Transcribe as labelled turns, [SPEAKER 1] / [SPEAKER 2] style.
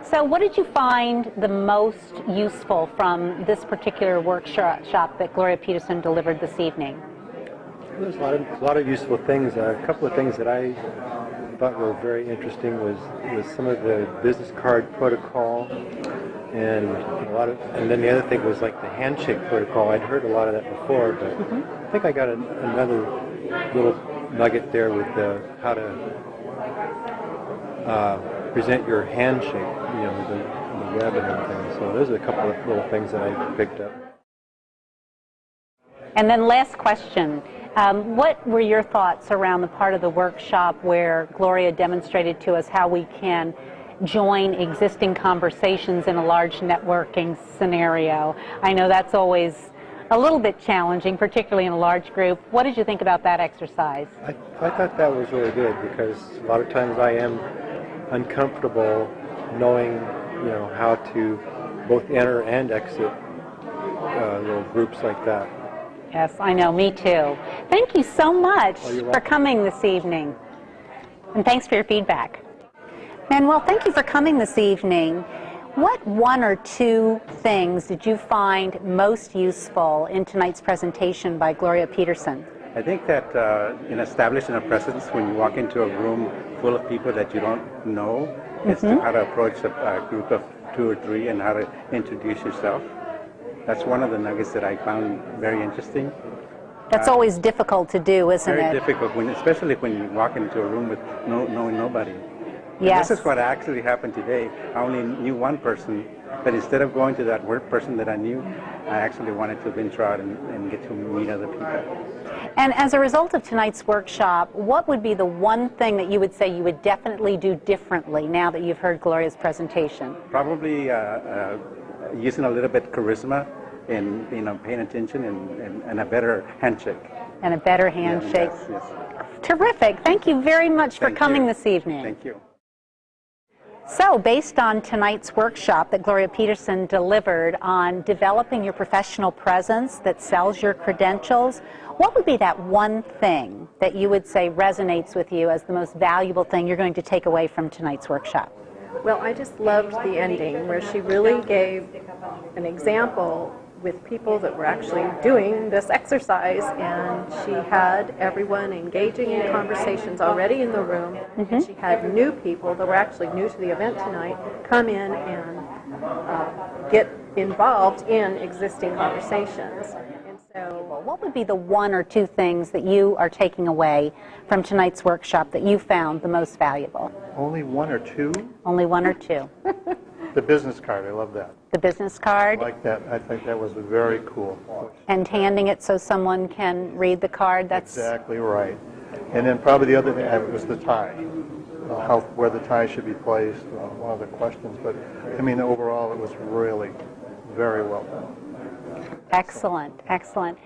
[SPEAKER 1] So what did you find the most useful from this particular workshop that Gloria Petersen delivered this evening?
[SPEAKER 2] There's a lot of useful things. A couple of things that I thought were very interesting was some of the business card protocol, and and then the other thing was like the handshake protocol. I'd heard a lot of that before, but I think I got another little nugget there with how to present your handshake, the web and everything. So those are a couple of little things that I picked up.
[SPEAKER 1] And then last question. What were your thoughts around the part of the workshop where Gloria demonstrated to us how we can join existing conversations in a large networking scenario? I know that's always a little bit challenging, particularly in a large group. What did you think about that exercise?
[SPEAKER 2] I thought that was really good because a lot of times I am uncomfortable knowing, how to both enter and exit little groups like that.
[SPEAKER 1] Yes, I know, me too. Thank you so much for coming this evening. And thanks for your feedback. Manuel, thank you for coming this evening. What one or two things did you find most useful in tonight's presentation by Gloria Petersen?
[SPEAKER 3] I think that in establishing a presence when you walk into a room full of people that you don't know, is to how to approach a group of 2 or 3 and how to introduce yourself. That's one of the nuggets that I found very interesting.
[SPEAKER 1] That's always difficult to do, isn't it?
[SPEAKER 3] Very difficult, especially when you walk into a room with knowing nobody.
[SPEAKER 1] Yes.
[SPEAKER 3] This is what actually happened today. I only knew one person, but instead of going to that work person that I knew, I actually wanted to venture out and get to meet other people.
[SPEAKER 1] And as a result of tonight's workshop, what would be the one thing that you would say you would definitely do differently now that you've heard Gloria's presentation?
[SPEAKER 3] Probably using a little bit of charisma and paying attention and a better handshake.
[SPEAKER 1] And a better handshake.
[SPEAKER 3] Yes.
[SPEAKER 1] Terrific. Thank you very much for coming this evening.
[SPEAKER 3] Thank you.
[SPEAKER 1] So, based on tonight's workshop that Gloria Petersen delivered on developing your professional presence that sells your credentials, what would be that one thing that you would say resonates with you as the most valuable thing you're going to take away from tonight's workshop?
[SPEAKER 4] Well, I just loved the ending where she really gave an example with people that were actually doing this exercise, and she had everyone engaging in conversations already in the room, and she had new people that were actually new to the event tonight come in and get involved in existing conversations. And so,
[SPEAKER 1] what would be the one or two things that you are taking away from tonight's workshop that you found the most valuable?
[SPEAKER 5] Only one or two?
[SPEAKER 1] Only one or two.
[SPEAKER 5] The business card, I love that.
[SPEAKER 1] The business card?
[SPEAKER 5] I like that. I think that was very cool.
[SPEAKER 1] And handing it so someone can read the card, that's...
[SPEAKER 5] Exactly right. And then probably the other thing was the tie. Where the tie should be placed, one of the questions. But, I mean, overall, it was really very well done.
[SPEAKER 1] Excellent, excellent.